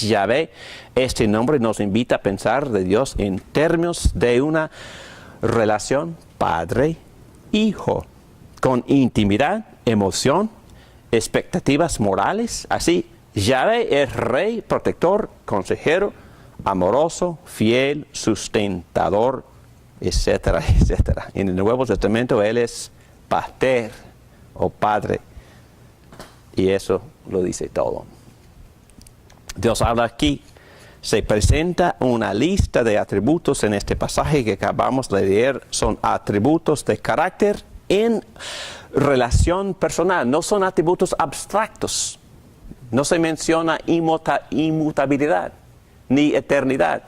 Yahvé, este nombre nos invita a pensar de Dios en términos de una relación padre-hijo, con intimidad, emoción, expectativas morales. Así, Yahvé es rey, protector, consejero, amoroso, fiel, sustentador, etcétera, etcétera. En el Nuevo Testamento Él es pater o padre, y eso lo dice todo. Dios habla aquí, se presenta una lista de atributos en este pasaje que acabamos de leer. Son atributos de carácter en relación personal, no son atributos abstractos. No se menciona inmutabilidad, ni eternidad,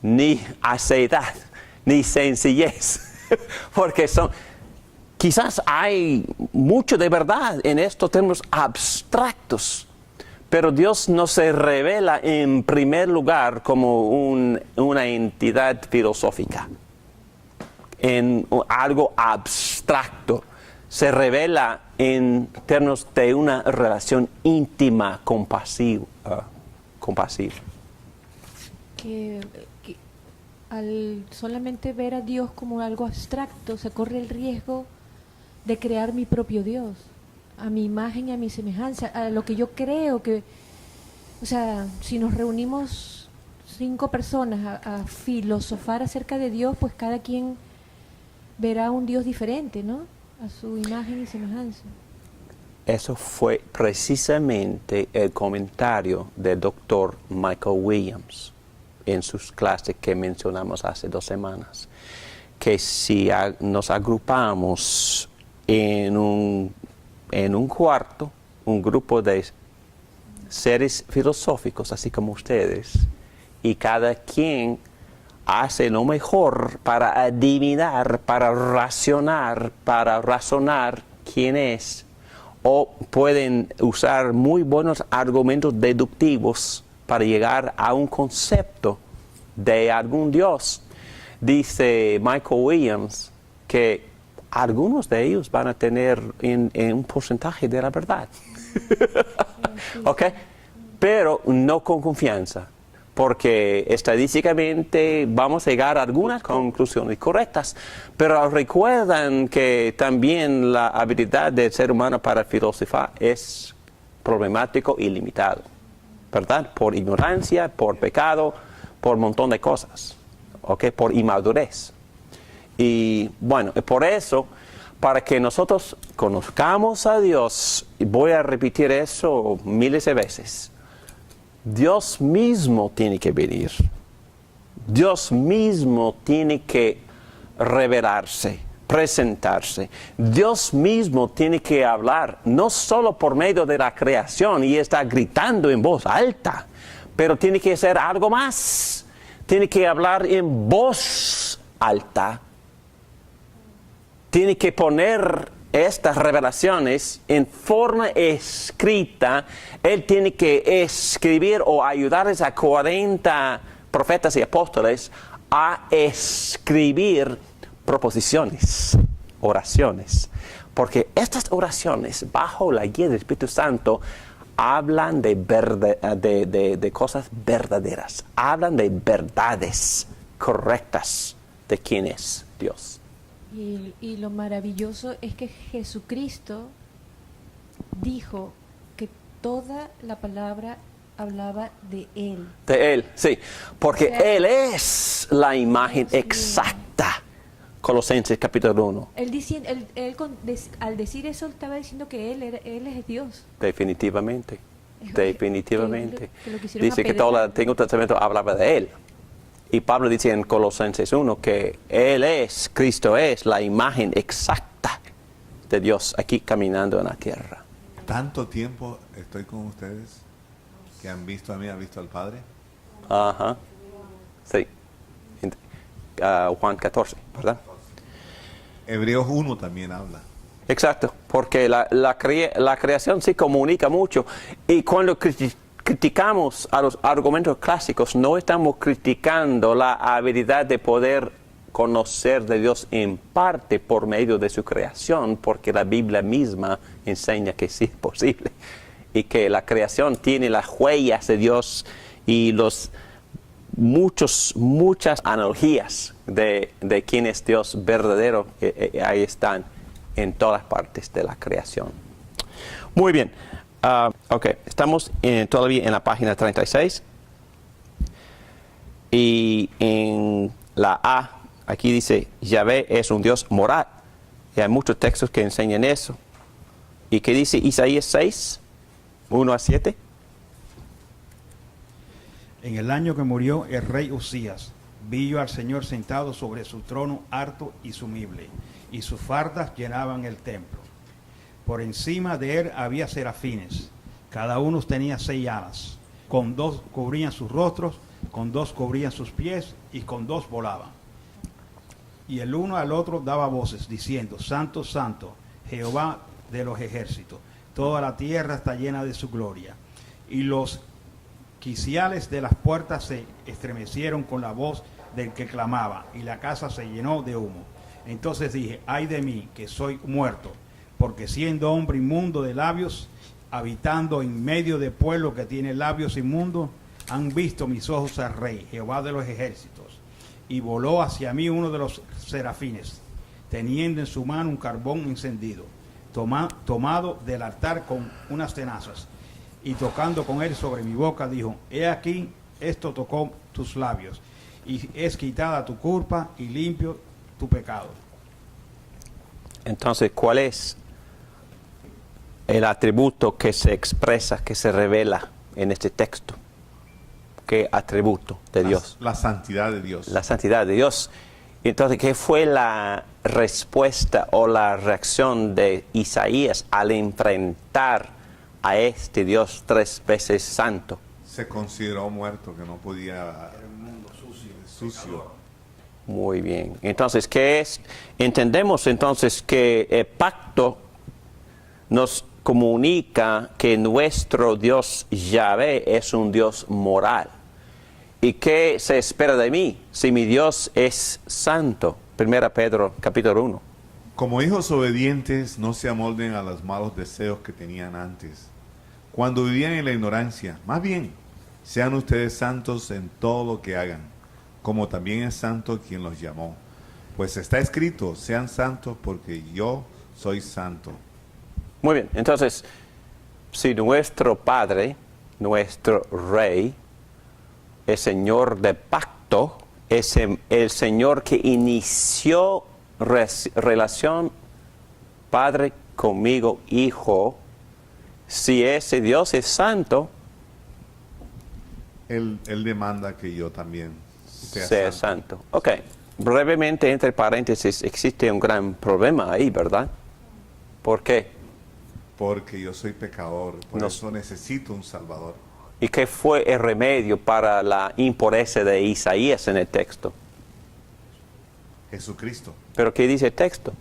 ni aseidad, ni sencillez, porque quizás hay mucho de verdad en estos términos abstractos. Pero Dios no se revela en primer lugar como una entidad filosófica, en algo abstracto. Se revela en términos de una relación íntima, compasiva. Que al solamente ver a Dios como algo abstracto, se corre el riesgo de crear mi propio Dios, a mi imagen y a mi semejanza, a lo que yo creo que, o sea, si nos reunimos 5 personas a filosofar acerca de Dios, pues cada quien verá un Dios diferente, ¿no? A su imagen y semejanza. Eso fue precisamente el comentario del doctor Michael Williams en sus clases que mencionamos hace 2 semanas, que si nos agrupamos en un cuarto, un grupo de seres filosóficos, así como ustedes, y cada quien hace lo mejor para adivinar, para razonar quién es, o pueden usar muy buenos argumentos deductivos para llegar a un concepto de algún Dios. Dice Michael Williams que algunos de ellos van a tener en un porcentaje de la verdad. ¿Ok? Pero no con confianza, porque estadísticamente vamos a llegar a algunas conclusiones correctas, pero recuerdan que también la habilidad del ser humano para filosofar es problemático y limitado, ¿verdad? Por ignorancia, por pecado, por un montón de cosas, ¿ok? Por inmadurez. Y bueno, por eso, para que nosotros conozcamos a Dios, y voy a repetir eso miles de veces, Dios mismo tiene que venir. Dios mismo tiene que revelarse, presentarse. Dios mismo tiene que hablar, no solo por medio de la creación y está gritando en voz alta, pero tiene que hacer algo más. Tiene que hablar en voz alta. Tiene que poner estas revelaciones en forma escrita. Él tiene que escribir o ayudarles a 40 profetas y apóstoles a escribir proposiciones, oraciones. Porque estas oraciones, bajo la guía del Espíritu Santo, hablan de cosas verdaderas. Hablan de verdades correctas de quién es Dios. Y lo maravilloso es que Jesucristo dijo que toda la palabra hablaba de Él. De Él, sí, porque O sea, Él es la imagen exacta. Colosenses capítulo 1. Al decir eso, estaba diciendo que Él es Dios. Definitivamente, definitivamente. Que lo quisieron Dice que apedrear. todo el Antiguo Testamento hablaba de Él. Y Pablo dice en Colosenses 1 que Él es, Cristo es la imagen exacta de Dios aquí caminando en la tierra. Tanto tiempo estoy con ustedes que han visto a mí, han visto al Padre. Ajá, sí. Juan 14, ¿verdad? Hebreos 1 también habla. Exacto, porque la creación se comunica mucho y cuando criticamos a los argumentos clásicos no estamos criticando la habilidad de poder conocer de Dios en parte por medio de su creación, porque la Biblia misma enseña que sí es posible y que la creación tiene las huellas de Dios y muchas analogías de quién es Dios verdadero, ahí están en todas partes de la creación. Muy bien, ok, estamos todavía en la página 36 y en la A, aquí dice, Yahvé es un Dios moral, y hay muchos textos que enseñan eso. ¿Y qué dice Isaías 6, 1 a 7? En el año que murió el rey Usías, vi yo al Señor sentado sobre su trono alto y sumible, y sus fardas llenaban el templo. Por encima de él había serafines, cada uno tenía 6 alas, con 2 cubrían sus rostros, con 2 cubrían sus pies, y con 2 volaban. Y el uno al otro daba voces, diciendo, Santo, Santo, Jehová de los ejércitos, toda la tierra está llena de su gloria. Y los quiciales de las puertas se estremecieron con la voz del que clamaba, y la casa se llenó de humo. Entonces dije, ay de mí, que soy muerto, porque siendo hombre inmundo de labios, habitando en medio de pueblo que tiene labios inmundos, han visto mis ojos al Rey, Jehová de los ejércitos. Y voló hacia mí uno de los serafines, teniendo en su mano un carbón encendido, tomado del altar con unas tenazas, y tocando con él sobre mi boca, dijo, he aquí, esto tocó tus labios, y es quitada tu culpa y limpio tu pecado. Entonces, ¿cuál es el atributo que se expresa, que se revela en este texto? ¿Qué atributo de Dios? La santidad de Dios. La santidad de Dios. Entonces, ¿qué fue la respuesta o la reacción de Isaías al enfrentar a este Dios 3 veces santo? Se consideró muerto, que no podía... Era un mundo sucio. Muy bien. Entonces, ¿qué es? Entendemos entonces que el pacto nos comunica que nuestro Dios Yahvé es un Dios moral. ¿Y qué se espera de mí si mi Dios es santo? 1 Pedro capítulo 1. Como hijos obedientes, no se amolden a los malos deseos que tenían antes, cuando vivían en la ignorancia. Más bien, sean ustedes santos en todo lo que hagan, como también es santo quien los llamó. Pues está escrito, sean santos porque yo soy santo. Muy bien, entonces, si nuestro Padre, nuestro Rey, el Señor de pacto, es el Señor que inició relación Padre conmigo, Hijo, si ese Dios es santo, Él demanda que yo también sea santo. Ok, brevemente, entre paréntesis, existe un gran problema ahí, ¿verdad? ¿Por qué? Porque yo soy pecador, por eso necesito un Salvador. ¿Y qué fue el remedio para la impureza de Isaías en el texto? Jesucristo. ¿Pero qué dice el texto?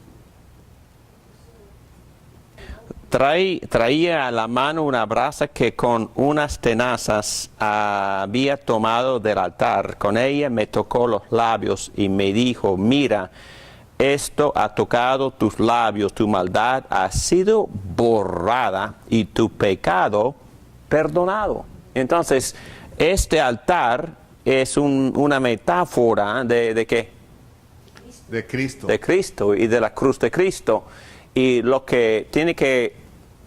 Traía a la mano una brasa que con unas tenazas había tomado del altar. Con ella me tocó los labios y me dijo, mira, esto ha tocado tus labios, tu maldad ha sido borrada y tu pecado perdonado. Entonces, este altar es una metáfora ¿de qué? De Cristo. De Cristo y de la cruz de Cristo. Y lo que tiene que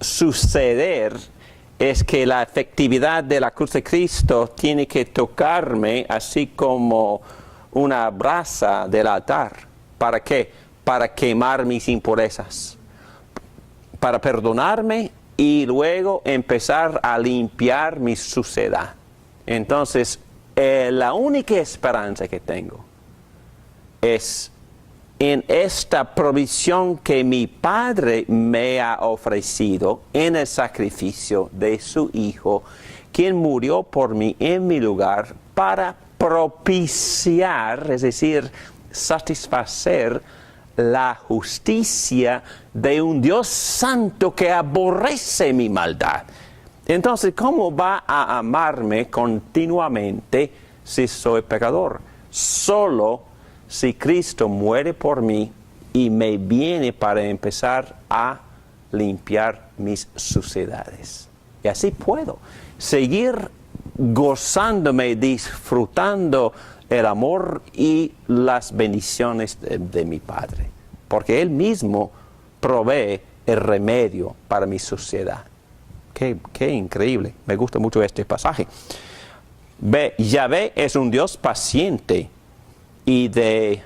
suceder es que la efectividad de la cruz de Cristo tiene que tocarme así como una brasa del altar. ¿Para qué? Para quemar mis impurezas, para perdonarme y luego empezar a limpiar mi suciedad. Entonces, la única esperanza que tengo es en esta provisión que mi Padre me ha ofrecido en el sacrificio de su Hijo, quien murió por mí en mi lugar para propiciar, es decir, satisfacer la justicia de un Dios santo que aborrece mi maldad. Entonces, ¿cómo va a amarme continuamente si soy pecador? Solo si Cristo muere por mí y me viene para empezar a limpiar mis suciedades. Y así puedo seguir gozándome, disfrutando el amor y las bendiciones de mi Padre, porque Él mismo provee el remedio para mi suciedad. Qué increíble, me gusta mucho este pasaje. Yahvé es un Dios paciente y de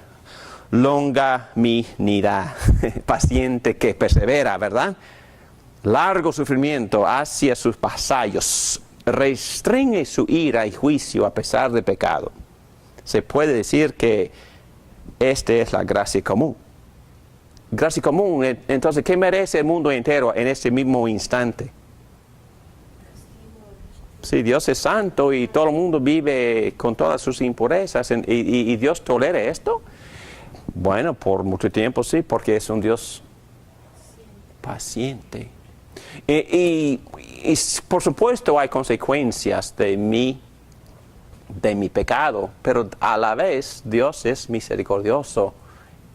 longanimidad, paciente que persevera, ¿verdad? Largo sufrimiento hacia sus vasallos, restringe su ira y juicio a pesar de pecado. Se puede decir que esta es la gracia común. Gracia común, entonces, ¿qué merece el mundo entero en este mismo instante? Sí, Dios es santo y todo el mundo vive con todas sus impurezas y Dios tolera esto. Bueno, por mucho tiempo sí, porque es un Dios paciente. Y por supuesto hay consecuencias de mi pecado, pero a la vez Dios es misericordioso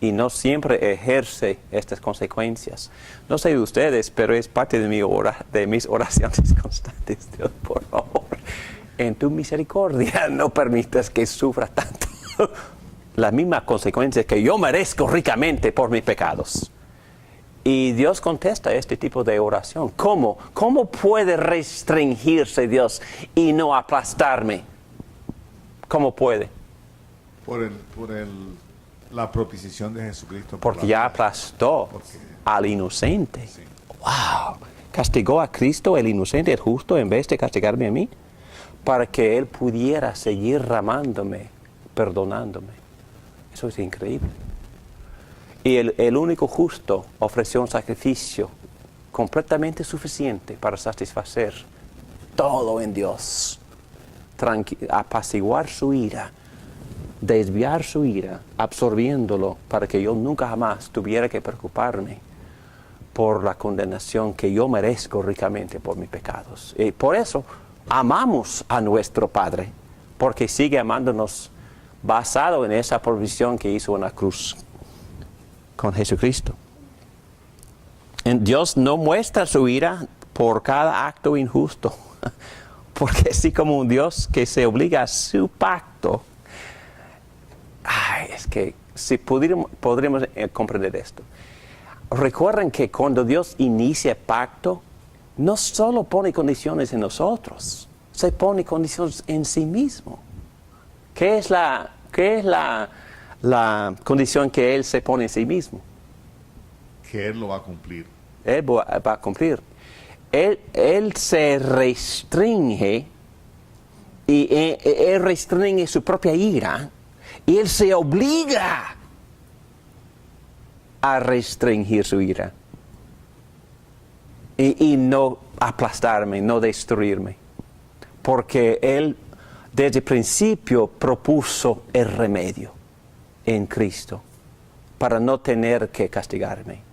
y no siempre ejerce estas consecuencias. No sé de ustedes, pero es parte de mis oraciones constantes. Dios, por favor, en tu misericordia no permitas que sufra tanto las mismas consecuencias que yo merezco ricamente por mis pecados. Y Dios contesta este tipo de oración. ¿Cómo? ¿Cómo puede restringirse Dios y no aplastarme? ¿Cómo puede? Por la propiciación de Jesucristo. Porque ya aplastó al inocente. Sí. ¡Wow! Castigó a Cristo, el inocente, el justo, en vez de castigarme a mí, para que Él pudiera seguir amándome, perdonándome. Eso es increíble. Y el único justo ofreció un sacrificio completamente suficiente para satisfacer todo en Dios. Apaciguar su ira, desviar su ira, absorbiéndolo para que yo nunca jamás tuviera que preocuparme por la condenación que yo merezco ricamente por mis pecados. Y por eso amamos a nuestro Padre, porque sigue amándonos basado en esa provisión que hizo en la cruz con Jesucristo. Dios no muestra su ira por cada acto injusto, porque así como un Dios que se obliga a su pacto, es que si podríamos comprender esto. Recuerden que cuando Dios inicia el pacto, no solo pone condiciones en nosotros, se pone condiciones en sí mismo. ¿Qué es la condición que Él se pone en sí mismo? Que Él lo va a cumplir. Él va a cumplir. Él se restringe y Él restringe su propia ira y Él se obliga a restringir su ira y no aplastarme, no destruirme, porque Él desde el principio propuso el remedio en Cristo para no tener que castigarme.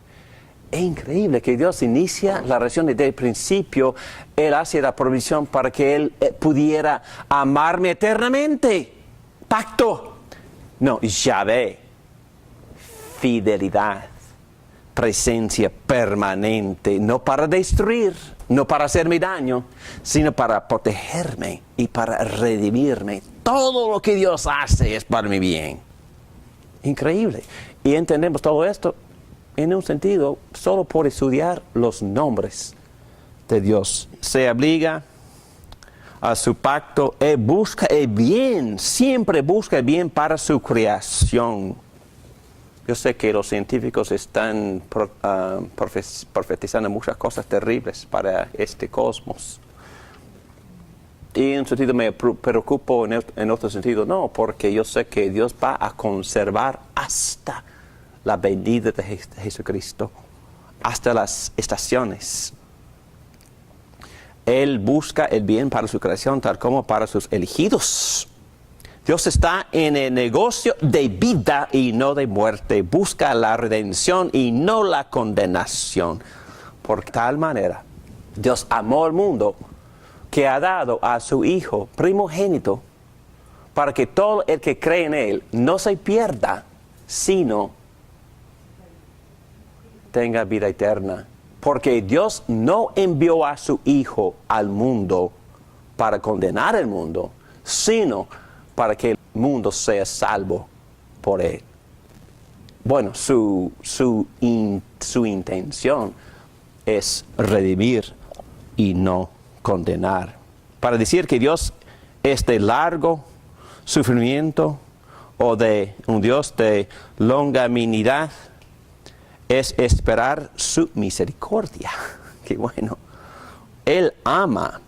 Es increíble que Dios inicia la relación desde el principio. Él hace la provisión para que Él pudiera amarme eternamente. Pacto. No, Yahvé. Fidelidad. Presencia permanente. No para destruir, no para hacerme daño, sino para protegerme y para redimirme. Todo lo que Dios hace es para mi bien. Increíble. Y entendemos todo esto en un sentido solo por estudiar los nombres de Dios. Se obliga a su pacto, Él busca el bien, siempre busca el bien para su creación. Yo sé que los científicos están profetizando muchas cosas terribles para este cosmos. Y en un sentido me preocupo, en otro sentido no, porque yo sé que Dios va a conservar hasta la venida de Jesucristo, hasta las estaciones. Él busca el bien para su creación, tal como para sus elegidos. Dios está en el negocio de vida y no de muerte. Busca la redención y no la condenación. Por tal manera, Dios amó al mundo que ha dado a su Hijo primogénito para que todo el que cree en Él no se pierda, sino tenga vida eterna. Porque Dios no envió a su Hijo al mundo para condenar el mundo, sino para que el mundo sea salvo por Él. Bueno, su intención es redimir y no condenar. Para decir que Dios es de largo sufrimiento o de un Dios de longanimidad es esperar su misericordia. Qué bueno. Él ama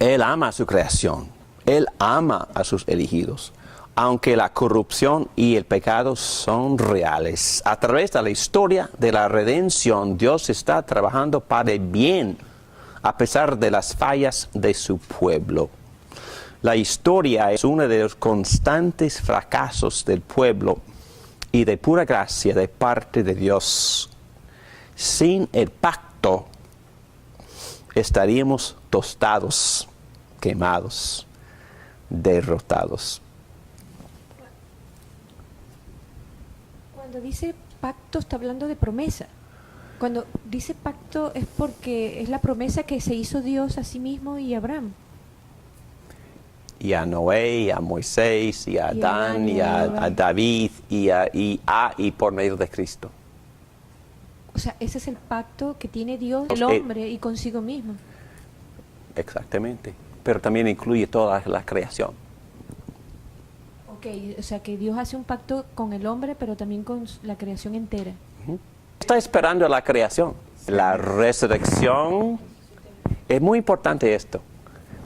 a su creación. Él ama a sus elegidos. Aunque la corrupción y el pecado son reales, a través de la historia de la redención, Dios está trabajando para el bien, a pesar de las fallas de su pueblo. La historia es uno de los constantes fracasos del pueblo y de pura gracia de parte de Dios. Sin el pacto, estaríamos tostados, quemados, derrotados. Cuando dice pacto está hablando de promesa. Cuando dice pacto es porque es la promesa que se hizo Dios a sí mismo y a Abraham. Y a Noé, y a Moisés, y a Adán, y a David, y por medio de Cristo. O sea, ese es el pacto que tiene Dios, el hombre y consigo mismo. Exactamente. Pero también incluye toda la creación. Ok, o sea que Dios hace un pacto con el hombre, pero también con la creación entera. Está esperando la creación. La resurrección. Es muy importante esto,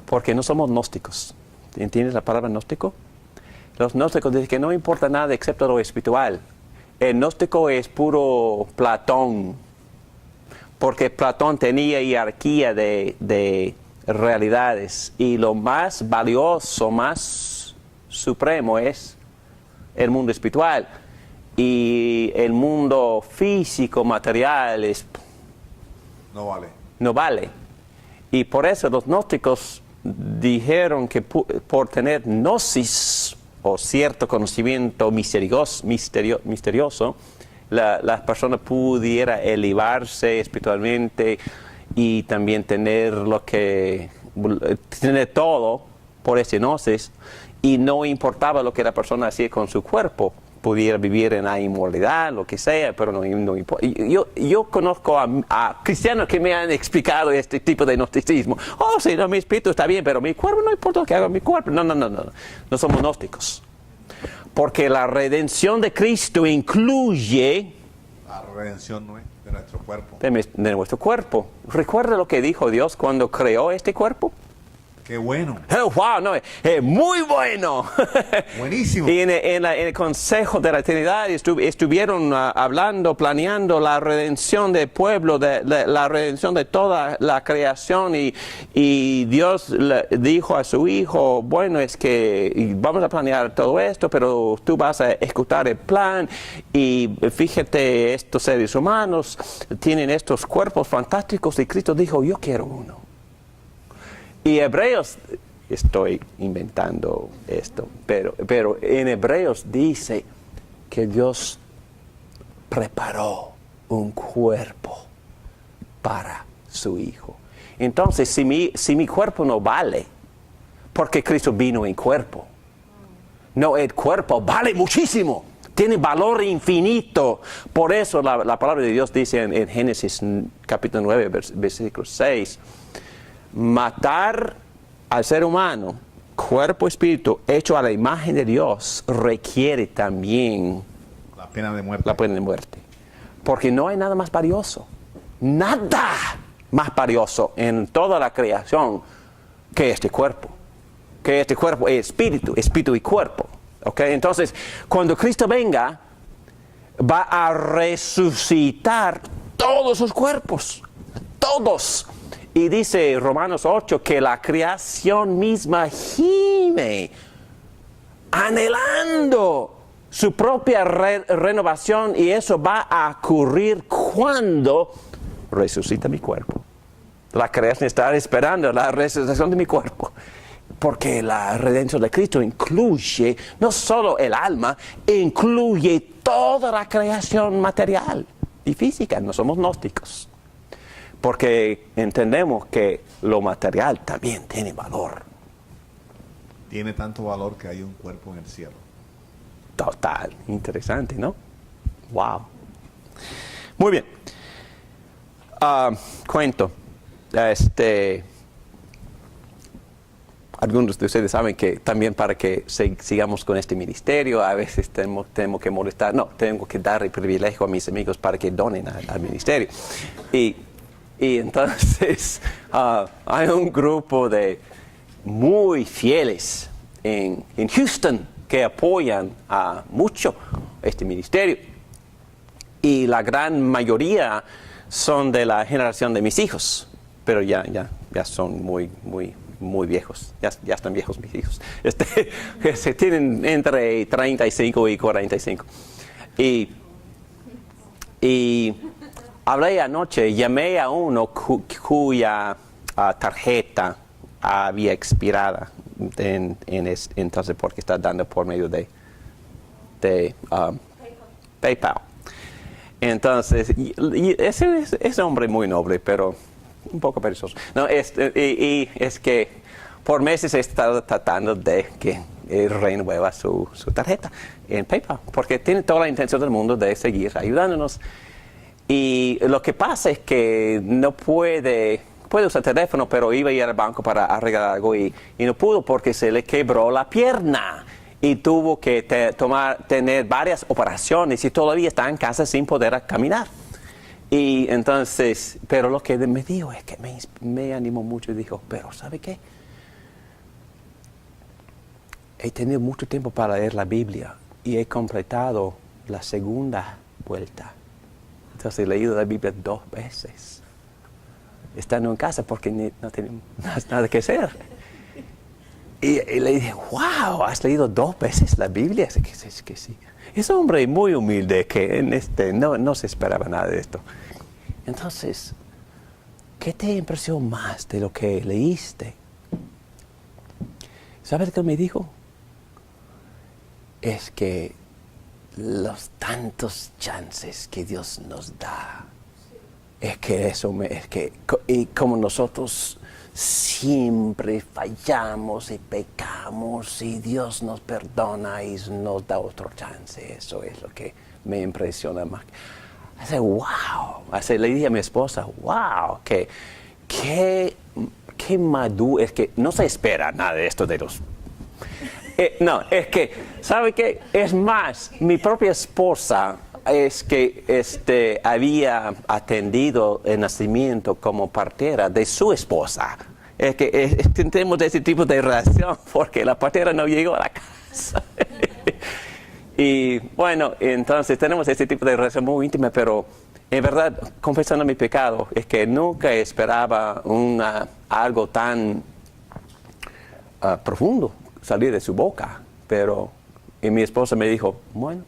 porque no somos gnósticos. ¿Entiendes la palabra gnóstico? Los gnósticos dicen que no importa nada excepto lo espiritual. El gnóstico es puro Platón, porque Platón tenía jerarquía de realidades y lo más valioso, más supremo es el mundo espiritual. Y el mundo físico, material, no vale. Y por eso los gnósticos dijeron que por tener gnosis o cierto conocimiento misterioso, la persona pudiera elevarse espiritualmente y también tener todo por ese gnosis, y no importaba lo que la persona hacía con su cuerpo. Pudiera vivir en la inmoralidad, lo que sea, pero no importa. Yo conozco a cristianos que me han explicado este tipo de gnosticismo. Oh, sí, no, mi espíritu está bien, pero mi cuerpo no importa lo que haga con mi cuerpo. No. No somos gnósticos. Porque la redención de Cristo incluye la redención de nuestro cuerpo. De nuestro cuerpo. ¿Recuerda lo que dijo Dios cuando creó este cuerpo? ¡Qué bueno! Oh, wow, no, es muy bueno. Buenísimo. Y en el Consejo de la Trinidad estuvieron hablando, planeando la redención del pueblo, la redención de toda la creación. Y Dios le dijo a su Hijo, bueno, es que vamos a planear todo esto, pero tú vas a ejecutar el plan. Y fíjate, estos seres humanos tienen estos cuerpos fantásticos y Cristo dijo, yo quiero uno. Y Hebreos, estoy inventando esto, pero en Hebreos dice que Dios preparó un cuerpo para su Hijo. Entonces, si mi cuerpo no vale, porque Cristo vino en cuerpo. No, el cuerpo vale muchísimo, tiene valor infinito. Por eso la palabra de Dios dice en Génesis capítulo 9, versículo 6, matar al ser humano, cuerpo y espíritu, hecho a la imagen de Dios, requiere también la pena de muerte. La pena de muerte. Porque no hay nada más valioso, nada más valioso en toda la creación que este cuerpo. Que este cuerpo es espíritu y cuerpo. ¿Okay? Entonces, cuando Cristo venga, va a resucitar todos sus cuerpos, todos. Y dice Romanos 8 que la creación misma gime gime, anhelando su propia renovación, y eso va a ocurrir cuando resucita mi cuerpo. La creación está esperando la resucitación de mi cuerpo, porque la redención de Cristo incluye no solo el alma, incluye toda la creación material y física. No somos gnósticos, porque entendemos que lo material también tiene valor. Tiene tanto valor que hay un cuerpo en el cielo. Total, interesante, ¿no? Wow. Muy bien. Cuento. Algunos de ustedes saben que también para que sigamos con este ministerio, a veces tengo que molestar, no, tengo que dar el privilegio a mis amigos para que donen al ministerio. Y entonces hay un grupo de muy fieles en Houston que apoyan mucho este ministerio. Y la gran mayoría son de la generación de mis hijos, pero ya son muy viejos, ya están viejos mis hijos. Se tienen entre 35 y 45. Y hablé anoche, llamé a uno cuya tarjeta había expirada, entonces porque está dando por medio de PayPal. Entonces, ese es un hombre muy noble, pero un poco perezoso. No, es que por meses he estado tratando de que él renueva su tarjeta en PayPal, porque tiene toda la intención del mundo de seguir ayudándonos. Y lo que pasa es que no puede usar teléfono, pero iba a ir al banco para arreglar algo y no pudo porque se le quebró la pierna. Y tuvo que tener varias operaciones y todavía está en casa sin poder caminar. Y entonces, pero lo que me dijo es que me animó mucho y dijo, pero ¿sabe qué? He tenido mucho tiempo para leer la Biblia y he completado la segunda vuelta. Entonces he leído la Biblia 2 veces. Estando en casa porque no tenemos nada que hacer. Y le dije, wow, ¿has leído 2 veces la Biblia? Es que sí. Es un hombre muy humilde que no se esperaba nada de esto. Entonces, ¿qué te impresionó más de lo que leíste? ¿Sabes qué me dijo? Es que los tantos chances que Dios nos da, y como nosotros siempre fallamos y pecamos y Dios nos perdona y nos da otro chance. Eso es lo que me impresiona más. Le dije a mi esposa, wow, qué maduro. Es que no se espera nada de esto de los... no, es que, ¿sabe qué? Es más, mi propia esposa es que había atendido el nacimiento como partera de su esposa. Es que tenemos ese tipo de relación porque la partera no llegó a la casa. Y bueno, entonces tenemos ese tipo de relación muy íntima, pero en verdad, confesando mi pecado, es que nunca esperaba algo tan profundo salir de su boca. Y mi esposa me dijo, bueno,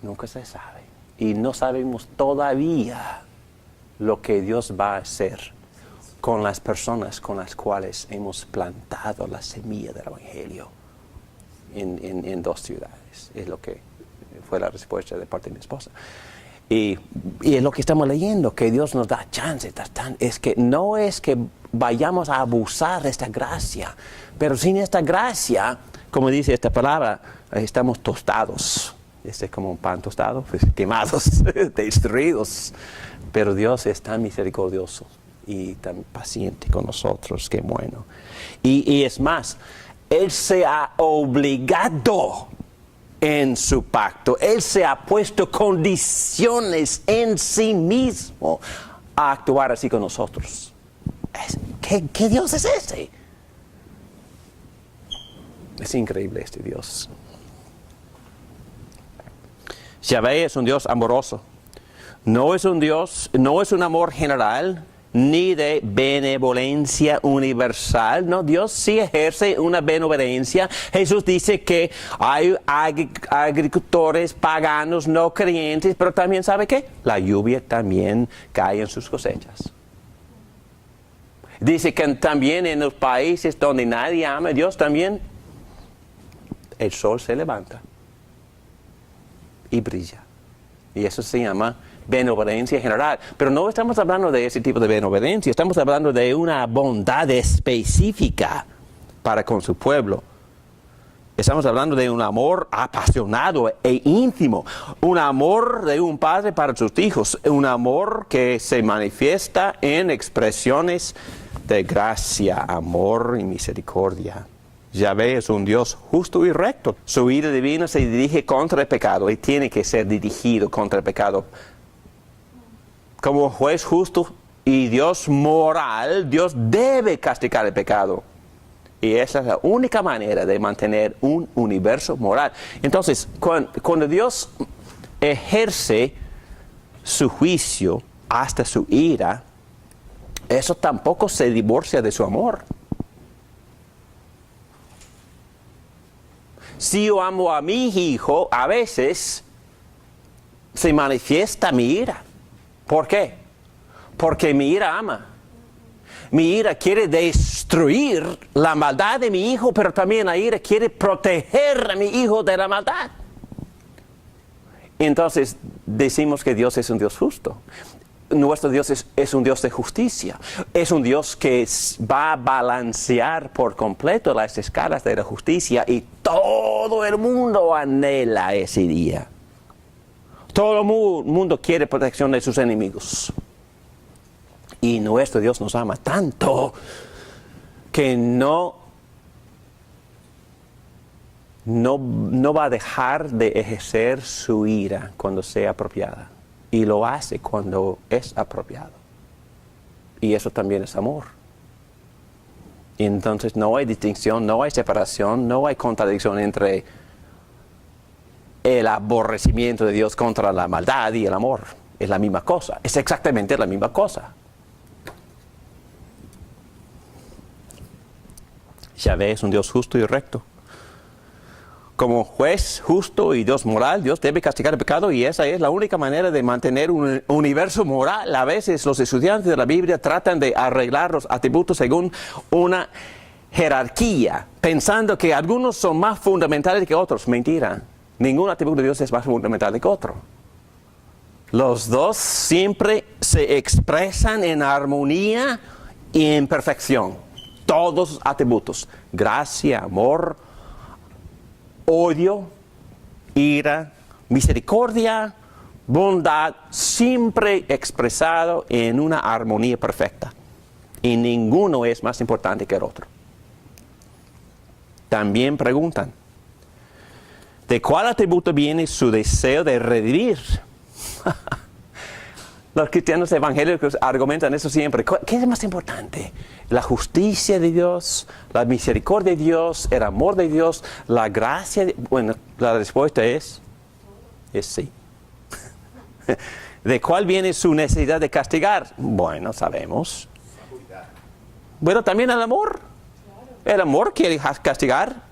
nunca se sabe. Y no sabemos todavía lo que Dios va a hacer con las personas con las cuales hemos plantado la semilla del Evangelio en 2 ciudades. Es lo que fue la respuesta de parte de mi esposa. Y es lo que estamos leyendo, que Dios nos da chance. Es que no es que vayamos a abusar de esta gracia, pero sin esta gracia, como dice esta palabra, estamos tostados. Es como un pan tostado, pues, quemados, destruidos. Pero Dios es tan misericordioso y tan paciente con nosotros, qué bueno. Y es más, Él se ha obligado en su pacto. Él se ha puesto condiciones en sí mismo a actuar así con nosotros. ¿Qué Dios es ese? Es increíble este Dios. Yahvé es un Dios amoroso. No es un Dios, no es un amor general, ni de benevolencia universal. No, Dios sí ejerce una benevolencia. Jesús dice que hay agricultores paganos, no creyentes, pero también ¿sabe qué? La lluvia también cae en sus cosechas. Dice que también en los países donde nadie ama a Dios, también el sol se levanta y brilla. Y eso se llama benevolencia general. Pero no estamos hablando de ese tipo de benevolencia, estamos hablando de una bondad específica para con su pueblo. Estamos hablando de un amor apasionado e íntimo, un amor de un padre para sus hijos, un amor que se manifiesta en expresiones de gracia, amor y misericordia. Yahvé es un Dios justo y recto. Su ira divina se dirige contra el pecado y tiene que ser dirigido contra el pecado. Como juez justo y Dios moral, Dios debe castigar el pecado. Y esa es la única manera de mantener un universo moral. Entonces, cuando Dios ejerce su juicio hasta su ira, eso tampoco se divorcia de su amor. Si yo amo a mi hijo, a veces se manifiesta mi ira. ¿Por qué? Porque mi ira ama. Mi ira quiere destruir la maldad de mi hijo, pero también la ira quiere proteger a mi hijo de la maldad. Entonces decimos que Dios es un Dios justo. Nuestro Dios es un Dios de justicia. Es un Dios que va a balancear por completo las escalas de la justicia y todo el mundo anhela ese día. Todo el mundo quiere protección de sus enemigos. Y nuestro Dios nos ama tanto que no va a dejar de ejercer su ira cuando sea apropiada. Y lo hace cuando es apropiado. Y eso también es amor. Y entonces no hay distinción, no hay separación, no hay contradicción entre el aborrecimiento de Dios contra la maldad y el amor. Es la misma cosa, es exactamente la misma cosa. Yahvé es un Dios justo y recto. Como juez justo y Dios moral, Dios debe castigar el pecado y esa es la única manera de mantener un universo moral. A veces los estudiantes de la Biblia tratan de arreglar los atributos según una jerarquía, pensando que algunos son más fundamentales que otros. Mentira. Ningún atributo de Dios es más fundamental que otro. Los dos siempre se expresan en armonía y en perfección. Todos los atributos. Gracia, amor, odio, ira, misericordia, bondad, siempre expresado en una armonía perfecta. Y ninguno es más importante que el otro. También preguntan, ¿de cuál atributo viene su deseo de redimir? Los cristianos evangélicos argumentan eso siempre. ¿Qué es más importante? ¿La justicia de Dios? ¿La misericordia de Dios? ¿El amor de Dios? ¿La gracia? Bueno, la respuesta es sí. ¿De cuál viene su necesidad de castigar? Bueno, sabemos. Bueno, también el amor. El amor quiere castigar.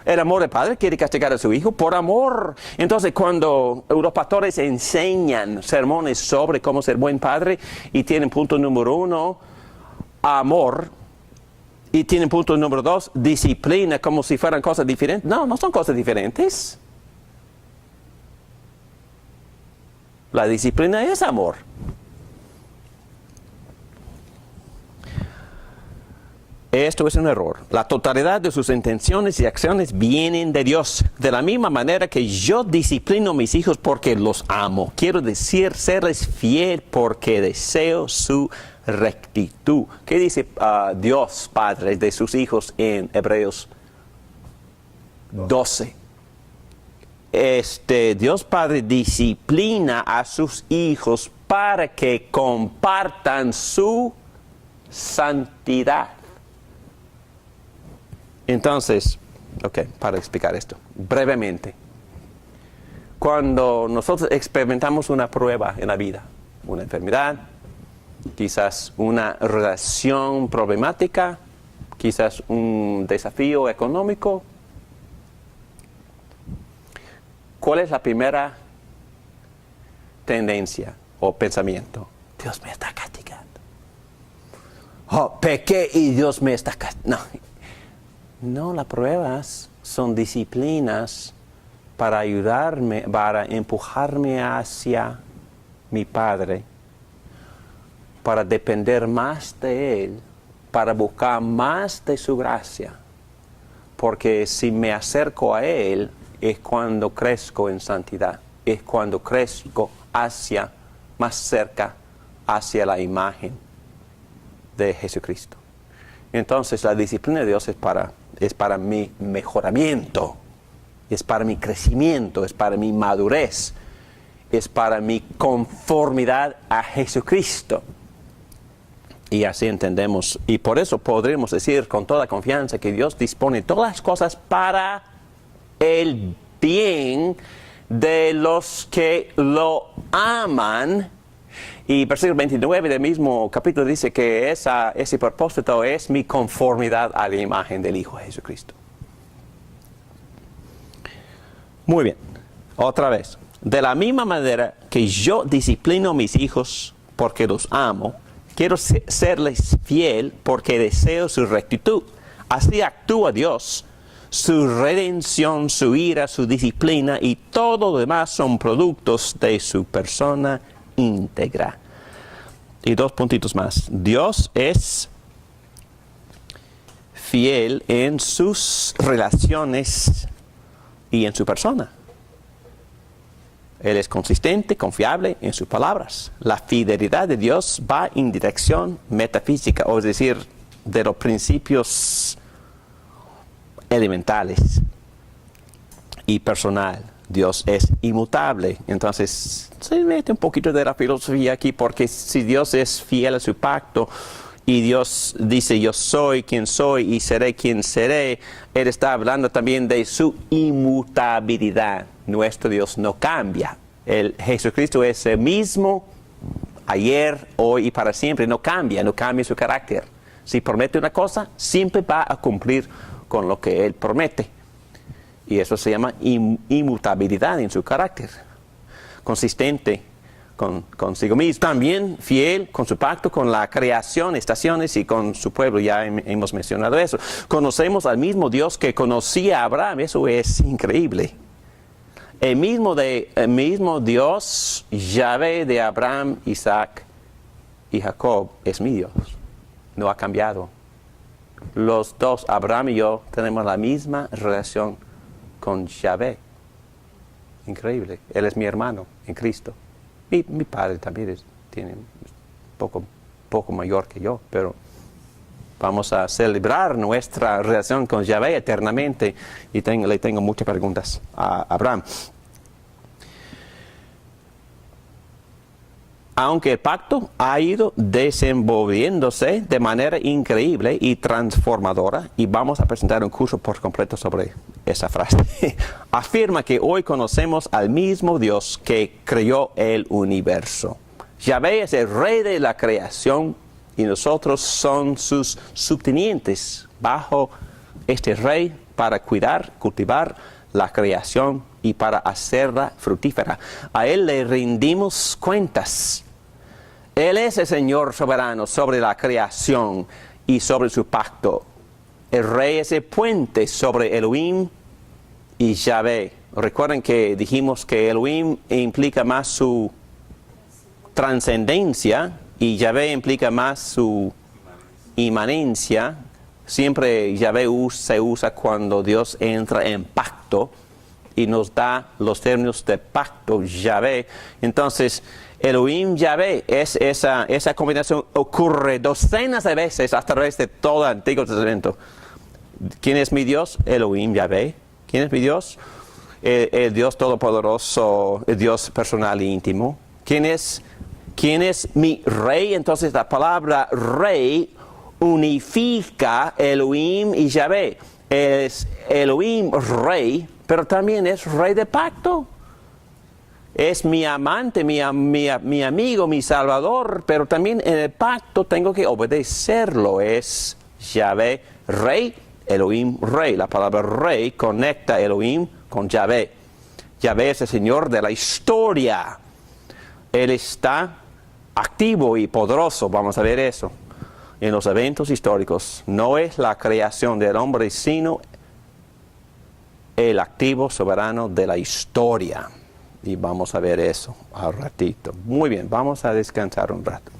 El amor del padre quiere castigar a su hijo por amor. Entonces, cuando los pastores enseñan sermones sobre cómo ser buen padre y tienen punto número 1, amor, y tienen punto número 2, disciplina, como si fueran cosas diferentes. No, no son cosas diferentes. La disciplina es amor. Esto es un error. La totalidad de sus intenciones y acciones vienen de Dios. De la misma manera que yo disciplino a mis hijos porque los amo. Quiero decir, serles fiel porque deseo su rectitud. ¿Qué dice Dios Padre de sus hijos en Hebreos 12? Dios Padre disciplina a sus hijos para que compartan su santidad. Entonces, para explicar esto brevemente. Cuando nosotros experimentamos una prueba en la vida, una enfermedad, quizás una relación problemática, quizás un desafío económico. ¿Cuál es la primera tendencia o pensamiento? Dios me está castigando. Oh, pequé y Dios me está castigando. No, las pruebas son disciplinas para ayudarme, para empujarme hacia mi Padre, para depender más de Él, para buscar más de su gracia. Porque si me acerco a Él, es cuando crezco en santidad, es cuando crezco más cerca hacia la imagen de Jesucristo. Entonces la disciplina de Dios es para mi mejoramiento, es para mi crecimiento, es para mi madurez, es para mi conformidad a Jesucristo. Y así entendemos, y por eso podremos decir con toda confianza que Dios dispone todas las cosas para el bien de los que lo aman. Y versículo 29 del mismo capítulo dice que ese propósito es mi conformidad a la imagen del Hijo de Jesucristo. Muy bien, otra vez. De la misma manera que yo disciplino a mis hijos porque los amo, quiero serles fiel porque deseo su rectitud. Así actúa Dios. Su redención, su ira, su disciplina y todo lo demás son productos de su persona íntegra. Y 2 puntitos más. Dios es fiel en sus relaciones y en su persona. Él es consistente, confiable en sus palabras. La fidelidad de Dios va en dirección metafísica, o es decir, de los principios elementales y personal. Dios es inmutable. Entonces se mete un poquito de la filosofía aquí, porque si Dios es fiel a su pacto y Dios dice yo soy quien soy y seré quien seré, Él está hablando también de su inmutabilidad. Nuestro Dios no cambia. Jesucristo es el mismo ayer, hoy y para siempre. No cambia su carácter. Si promete una cosa, siempre va a cumplir con lo que Él promete. Y eso se llama inmutabilidad en su carácter. Consistente consigo mismo. También fiel con su pacto, con la creación, estaciones y con su pueblo. Ya hemos mencionado eso. Conocemos al mismo Dios que conocía a Abraham. Eso es increíble. El mismo Dios, Yahvé de Abraham, Isaac y Jacob, es mi Dios. No ha cambiado. Los dos, Abraham y yo, tenemos la misma relación con Yahvé. Increíble. Él es mi hermano en Cristo. Mi padre también tiene un poco mayor que yo, pero vamos a celebrar nuestra relación con Yahvé eternamente. Y le tengo muchas preguntas a Abraham. Aunque el pacto ha ido desenvolviéndose de manera increíble y transformadora, y vamos a presentar un curso por completo sobre esa frase, afirma que hoy conocemos al mismo Dios que creó el universo. Yahvé es el rey de la creación y nosotros son sus subtenientes bajo este rey para cuidar, cultivar la creación y para hacerla fructífera. A Él le rendimos cuentas. Él es el Señor soberano sobre la creación y sobre su pacto. El rey es el puente sobre Elohim y Yahvé. Recuerden que dijimos que Elohim implica más su trascendencia y Yahvé implica más su inmanencia. Siempre Yahvé se usa cuando Dios entra en pacto y nos da los términos de pacto Yahvé. Entonces, Elohim Yahvé, esa combinación ocurre docenas de veces a través de todo el Antiguo Testamento. ¿Quién es mi Dios? Elohim Yahvé. ¿Quién es mi Dios? El Dios Todopoderoso, el Dios personal e íntimo. ¿Quién es mi Rey? Entonces la palabra Rey unifica Elohim y Yahvé. Es Elohim Rey, pero también es Rey de pacto. es mi amante, mi amigo, mi salvador, pero también en el pacto tengo que obedecerlo. Es Yahvé, rey, Elohim, rey. La palabra rey conecta Elohim con Yahvé. Yahvé es el Señor de la historia. Él está activo y poderoso, vamos a ver eso, en los eventos históricos. No es la creación del hombre, sino el activo soberano de la historia. Y vamos a ver eso al ratito. Muy bien, vamos a descansar un rato.